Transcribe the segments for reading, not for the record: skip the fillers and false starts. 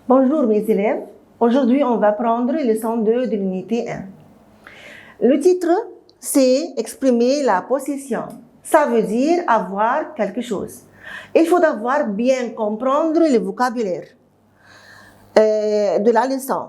Bonjour mes élèves, aujourd'hui on va prendre leçon 2 de l'unité 1. Le titre c'est exprimer la possession, ça veut dire avoir quelque chose. Il faut d'abord bien comprendre le vocabulaire de la leçon.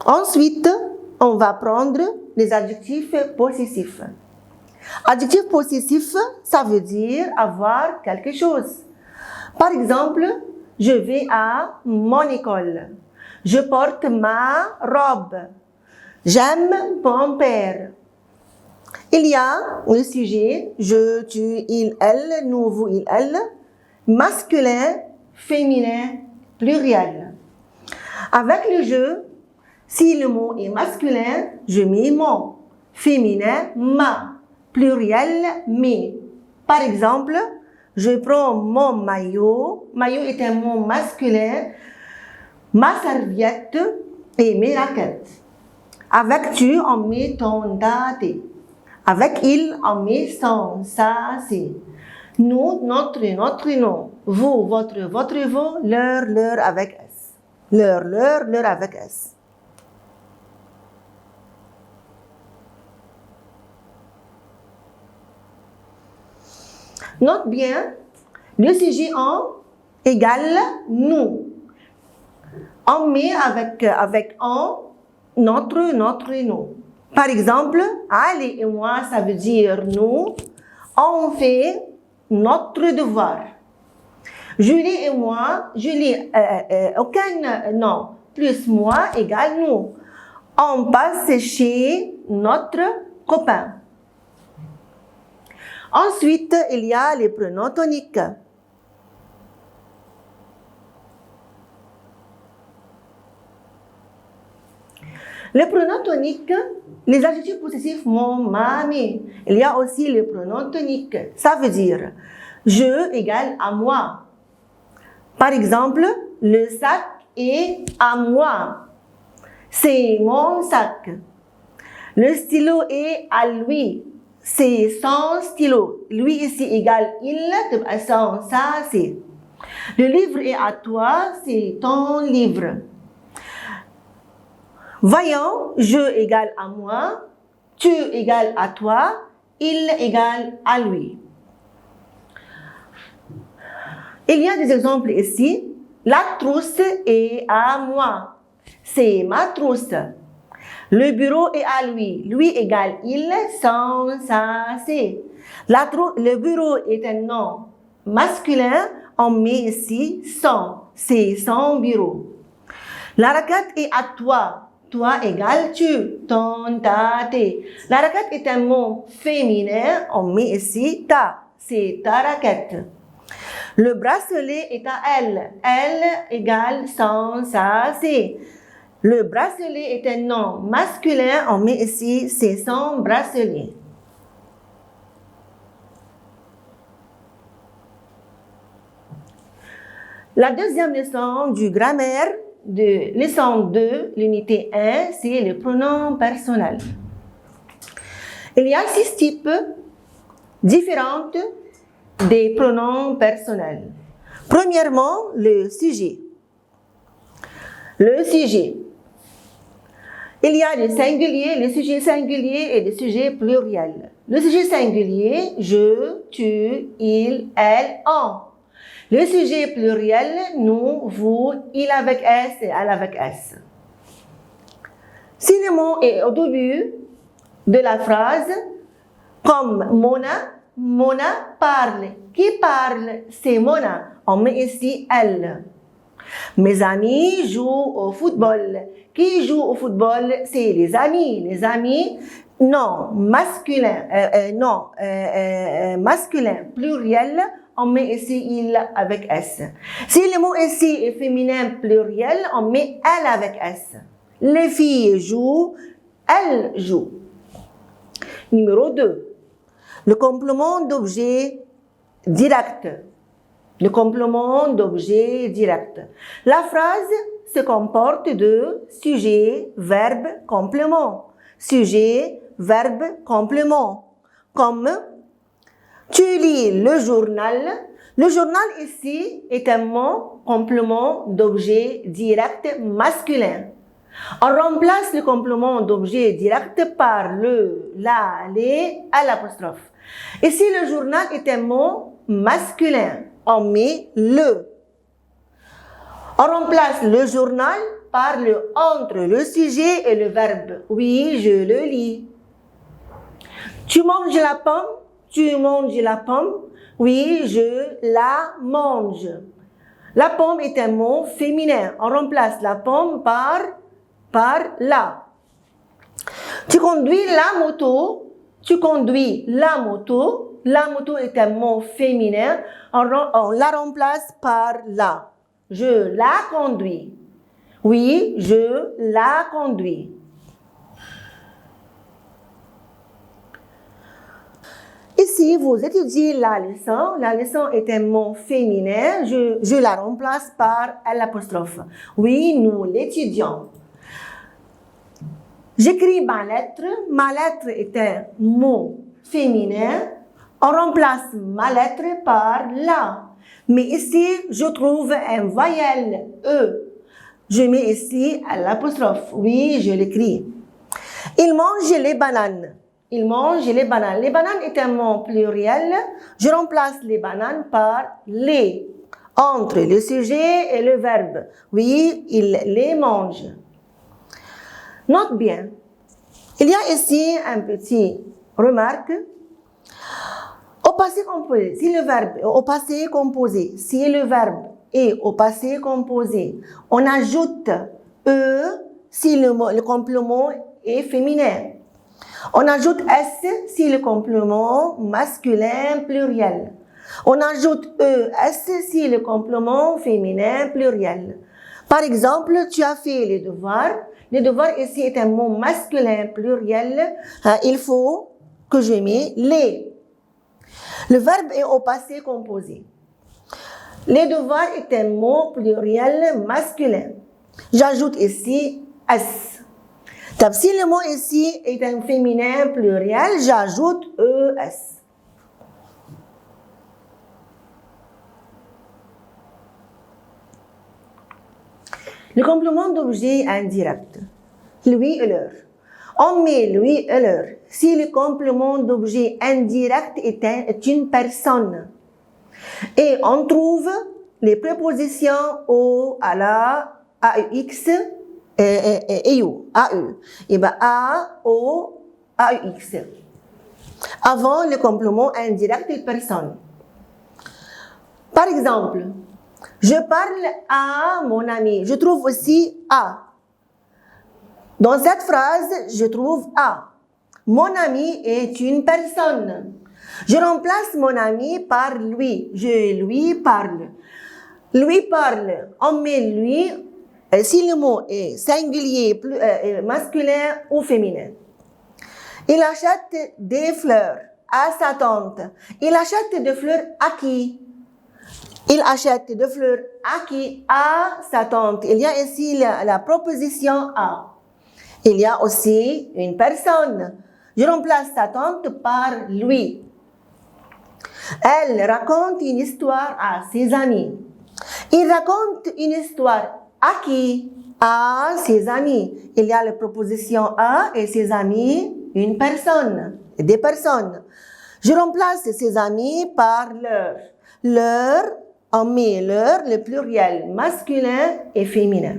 Ensuite, on va prendre les adjectifs possessifs. Adjectif possessif, ça veut dire avoir quelque chose. Par exemple, je vais à mon école. Je porte ma robe. J'aime mon père. Il y a le sujet je, tu, il, elle, nous, vous, il, elle, masculin, féminin, pluriel. Avec le je, si le mot est masculin, je mets mon, féminin, ma, pluriel, mes. Par exemple, je prends mon maillot. Maillot est un mot masculin. Ma serviette et mes raquettes. Avec tu, on met ton date. Avec il, on met son, ça, c'est. Nous, notre, nom. Vous, votre, vous. Leur avec S. Leur avec S. Note bien, le sujet en égale nous. On met avec en notre, nous. Par exemple, Ali et moi, ça veut dire nous. On fait notre devoir. Julie et moi, Julie, aucun nom, plus moi égale nous. On passe chez notre copain. Ensuite, il y a les pronoms toniques. Les pronoms toniques, les adjectifs possessifs mon, ma, mes. Il y a aussi les pronoms toniques. Ça veut dire je égale à moi. Par exemple, le sac est à moi. C'est mon sac. Le stylo est à lui. C'est son stylo. Lui ici égale il, son, ça, c'est. Le livre est à toi, c'est ton livre. Voyons, je égale à moi, tu égale à toi, il égale à lui. Il y a des exemples ici. La trousse est à moi. C'est ma trousse. Le bureau est à lui. Lui égale il, son, ça, c'est. Le bureau est un nom masculin. On met ici son. C'est son bureau. La raquette est à toi. Toi égale tu. Ton, ta, tes. La raquette est un mot féminin. On met ici ta. C'est ta raquette. Le bracelet est à elle. Elle égale son, ça, c'est. Le bracelet est un nom masculin. On met ici, c'est son bracelet. La deuxième leçon du grammaire de leçon 2, l'unité 1, c'est les pronoms personnels. Il y a 6 types différents des pronoms personnels. Premièrement, le sujet. Le sujet. Il y a le singulier, le sujet singulier et le sujet pluriel. Le sujet singulier, je, tu, il, elle, on. Le sujet pluriel, nous, vous, il avec S et elle avec S. Si le mot est au début de la phrase, comme Mona parle. Qui parle? C'est Mona. On met ici elle. Mes amis jouent au football. Qui joue au football? C'est les amis. Les amis, non, masculin, masculin, pluriel, on met ici il avec S. Si le mot ici est féminin pluriel, on met elle avec S. Les filles jouent, elles jouent. Numéro 2. Le complément d'objet direct. Le complément d'objet direct. La phrase se comporte de sujet, verbe, complément. Sujet, verbe, complément. Comme tu lis le journal, Le journal ici est un mot complément d'objet direct masculin. On remplace le complément d'objet direct par le, la, les, à l'apostrophe. Ici, le journal est un mot masculin. On met le. On remplace le journal par le entre le sujet et le verbe. Oui, je le lis. Tu manges la pomme? Tu manges la pomme? Oui, je la mange. La pomme est un mot féminin. On remplace la pomme par la. Tu conduis la moto. Tu conduis la moto. La moto est un mot féminin. On la remplace par la. Je la conduis. Oui, je la conduis. Ici, vous étudiez la leçon. La leçon est un mot féminin. Je la remplace par l'apostrophe. Oui, nous l'étudions. J'écris ma lettre. Ma lettre est un mot féminin. On remplace ma lettre par la. Mais ici, je trouve un voyelle E. Je mets ici l'apostrophe. Oui, je l'écris. Il mange les bananes. Il mange les bananes. Les bananes est un mot pluriel. Je remplace les bananes par les. Entre le sujet et le verbe. Oui, il les mange. Note bien. Il y a ici un petit remarque. Au passé composé, si le verbe au passé composé, si le verbe est au passé composé, on ajoute E si le complément est féminin. On ajoute S si le complément masculin pluriel. On ajoute ES si le complément féminin pluriel. Par exemple, tu as fait les devoirs. Les devoirs ici est un mot masculin pluriel. Il faut que je mette les. Le verbe est au passé composé. Les devoirs est un mot pluriel masculin. J'ajoute ici S. Si le mot ici est un féminin pluriel, j'ajoute ES. Le complément d'objet indirect. Lui et leur. On met lui et leur si le complément d'objet indirect est une personne. Et on trouve les prépositions au, à la, à x et u, a u. Et bien a, o, a u, x. Avant le complément indirect de personne. Par exemple, je parle à mon ami. Je trouve aussi à. Dans cette phrase, je trouve à. Mon ami est une personne. Je remplace mon ami par lui. Je lui parle. Lui parle. On met lui si le mot est singulier, masculin ou féminin. Il achète des fleurs à sa tante. Il achète des fleurs à qui? Il achète des fleurs à qui? À sa tante. Il y a ici la proposition à. Il y a aussi une personne. Je remplace sa tante par lui. Elle raconte une histoire à ses amis. Il raconte une histoire à qui? À ses amis. Il y a la proposition à et ses amis, une personne, des personnes. Je remplace ses amis par leur. Leur, on met leur, le pluriel masculin et féminin.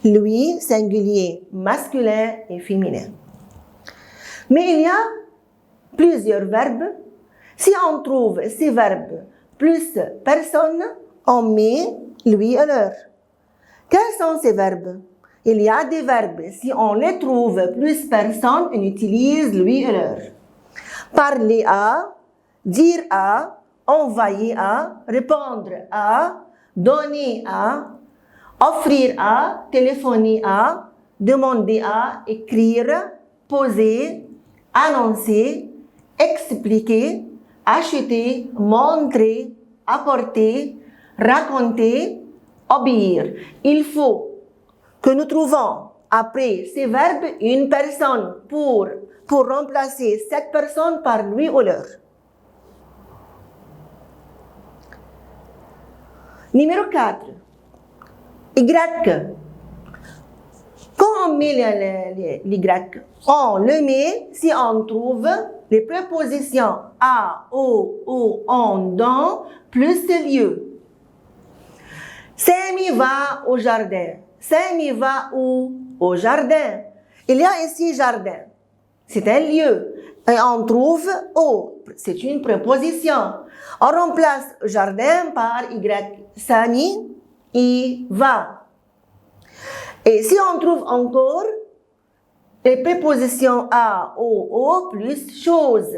Lui, singulier, masculin et féminin. Mais il y a plusieurs verbes. Si on trouve ces verbes plus personne, on met lui et leur. Quels sont ces verbes? Il y a des verbes. Si on les trouve plus personne, on utilise lui et leur. Parler à, dire à, envoyer à, répondre à, donner à, offrir à, téléphoner à, demander à, écrire, poser, annoncer, expliquer, acheter, montrer, apporter, raconter, obéir. Il faut que nous trouvons après ces verbes une personne pour remplacer cette personne par lui ou leur. Numéro 4. Y. Quand on met l'Y, on le met si on trouve les prépositions à, au, en, dans, plus lieu. Samy va au jardin. Samy va où? Au jardin. Il y a ici jardin. C'est un lieu. Et on trouve au. C'est une préposition. On remplace jardin par Y. Samy y va. Et si on trouve encore les prépositions à, au, plus chose.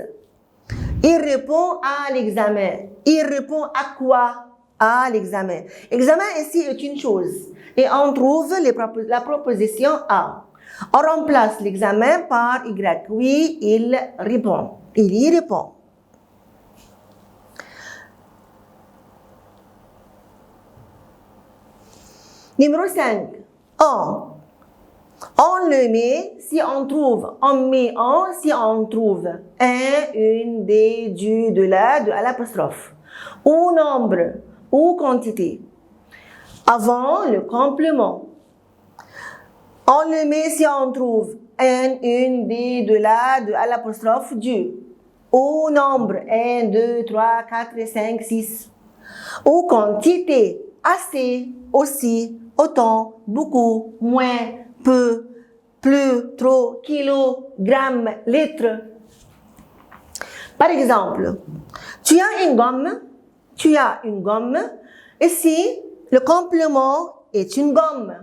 Il répond à l'examen. Il répond à quoi? À l'examen. Examen ici est une chose. Et on trouve la proposition à. On remplace l'examen par Y. Oui, il répond. Il y répond. Numéro 5. On le met si on trouve. On met en si on trouve un, une, des, du, de la, de à l'apostrophe. Ou nombre, ou quantité. Avant le complément. On le met si on trouve un, une, des, de la, de à l'apostrophe, du. Ou nombre, 1, 2, 3, 4, 5, 6. Ou quantité, assez, aussi, autant, beaucoup, moins, peu, plus, trop, kilo, gramme, litre. Par exemple, tu as une gomme. Tu as une gomme. Ici, le complément est une gomme.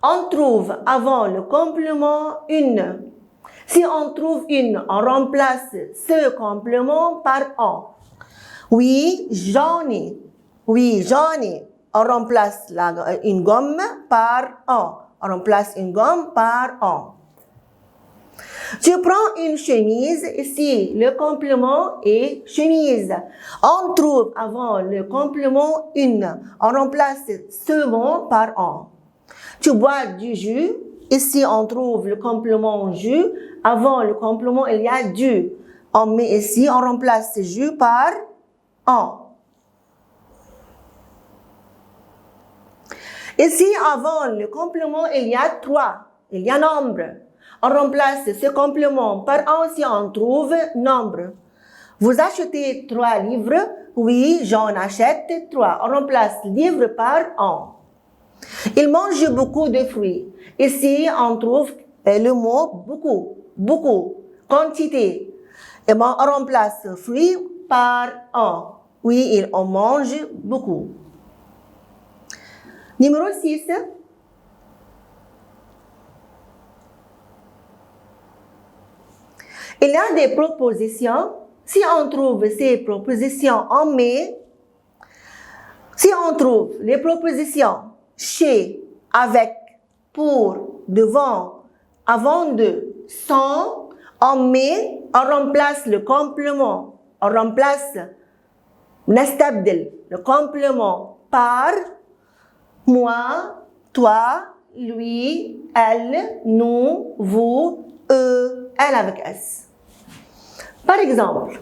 On trouve avant le complément une. Si on trouve une, on remplace ce complément par un. Oui, j'en ai. Oui, j'en ai. On remplace une gomme par un. On remplace une gomme par un. Tu prends une chemise, ici le complément est chemise. On trouve avant le complément une. On remplace ce mot par un. Tu bois du jus, ici on trouve le complément jus. Avant le complément il y a du. On met ici, on remplace ce jus par un. Ici, avant le complément, il y a 3. Il y a nombre. On remplace ce complément par un si on trouve nombre. Vous achetez 3 livres? Oui, j'en achète 3. On remplace livre par un. Il mange beaucoup de fruits. Ici, on trouve le mot beaucoup. Beaucoup. Quantité. Et bon, on remplace fruits par un. Oui, il en mange beaucoup. Numéro 6. Il y a des propositions. Si on trouve ces propositions, on met. Si on trouve les propositions chez, avec, pour, devant, avant de, sans, on met, on remplace le complément. On remplace le complément par moi, toi, lui, elle, nous, vous, eux, elle avec S. Par exemple,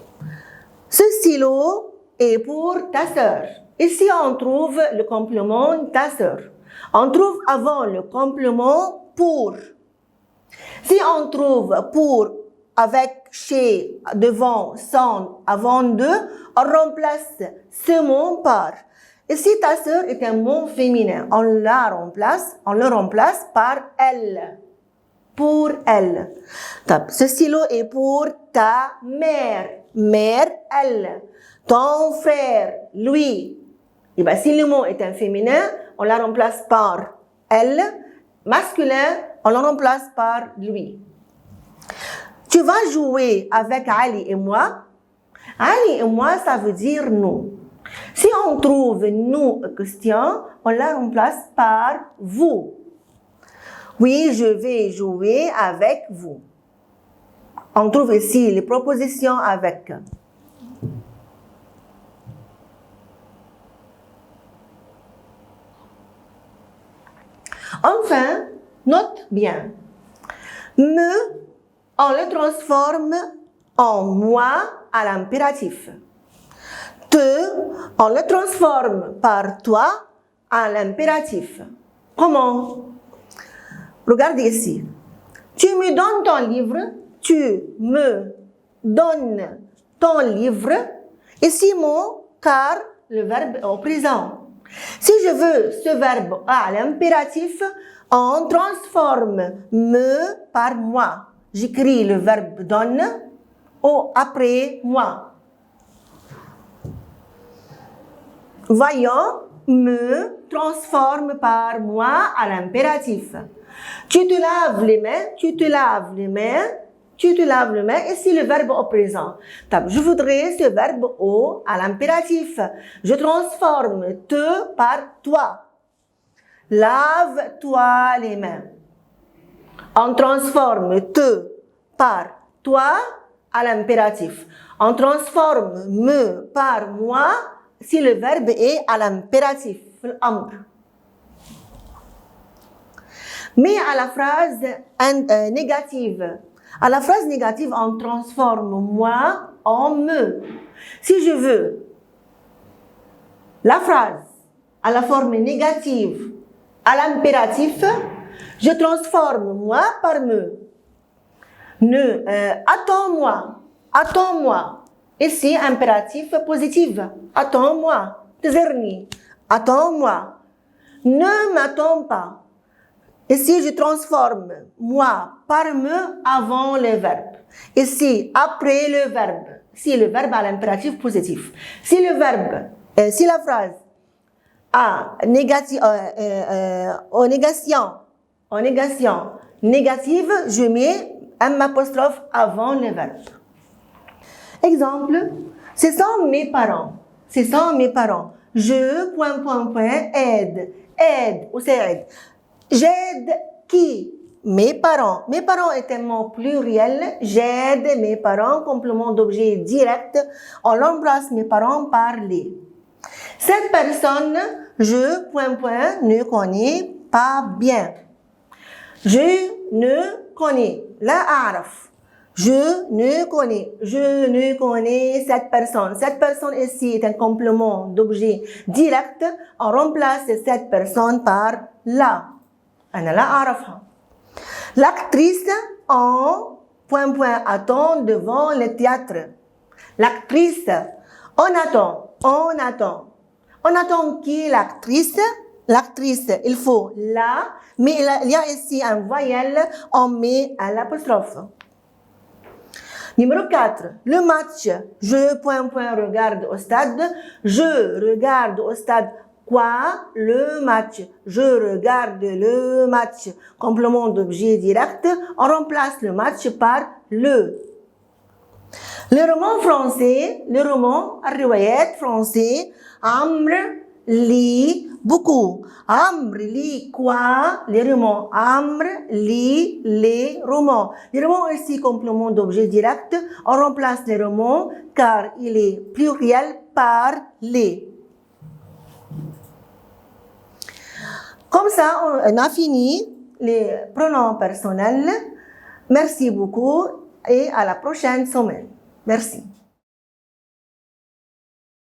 ce stylo est pour ta sœur. Ici, on trouve le complément ta sœur. On trouve avant le complément pour. Si on trouve pour avec, chez, devant, sans, avant de, on remplace ce mot par. Ici, ta sœur est un mot féminin. On le remplace par elle. Pour elle. Ce stylo est pour ta mère. Mère, elle. Ton frère, lui. Et bien, si le mot est un féminin, on la remplace par elle. Masculin, on le remplace par lui. Tu vas jouer avec Ali et moi. Ali et moi, ça veut dire nous. Si on trouve nous question, on la remplace par vous. Oui, je vais jouer avec vous. On trouve ici les propositions avec. Enfin, note bien. Me, on le transforme en moi à l'impératif. Te, on le transforme par toi en l'impératif. Comment? Regardez ici. Tu me donnes ton livre. Tu me donnes ton livre. Ici, mot car le verbe est au présent. Si je veux ce verbe à l'impératif, on transforme me par moi. J'écris le verbe donne ou après moi. Voyons, me transforme par moi à l'impératif. Tu te laves les mains, tu te laves les mains, tu te laves les mains. Ici, le verbe au présent. Je voudrais ce verbe au à l'impératif. Je transforme te par toi. Lave-toi les mains. On transforme te par toi à l'impératif. On transforme me par moi si le verbe est à l'impératif. Mais à la phrase négative, on transforme moi en me. Si je veux la phrase à la forme négative, à l'impératif, je transforme moi par me. Attends-moi, attends-moi. Ici, impératif positif. Attends-moi. Attends-moi. Ne m'attends pas. Ici, je transforme moi par me avant le verbe. Ici, après le verbe. Si le verbe a l'impératif positif. Si le verbe, si la phrase a négative, en négation négative, je mets un apostrophe avant le verbe. Exemple, ce sont mes parents. Ce sont mes parents. Je, aide. Aide ou c'est aide. J'aide qui? Mes parents. Mes parents est un mot pluriel. J'aide mes parents, complément d'objet direct. On remplace mes parents par les. Cette personne, je, ne connais pas bien. Je ne connais. La araf. Je ne connais cette personne. Cette personne ici est un complément d'objet direct. On remplace cette personne par la. أنا لا أعرفها. L'actrice en attend devant le théâtre. L'actrice, on attend. On attend qui l'actrice? L'actrice, il faut la, mais il y a ici un voyelle, on met à l'apostrophe. Numéro 4, le match. Je, regarde au stade. Je regarde au stade quoi? Le match. Je regarde le match. Complément d'objet direct. On remplace le match par le. Le roman français, الروايات français, Amr lit beaucoup. Amr lit quoi? Les romans. Amr lit les romans. Les romans ici, complément d'objet direct. On remplace les romans car il est pluriel par les. Comme ça, on a fini les pronoms personnels. Merci beaucoup et à la prochaine semaine. Merci.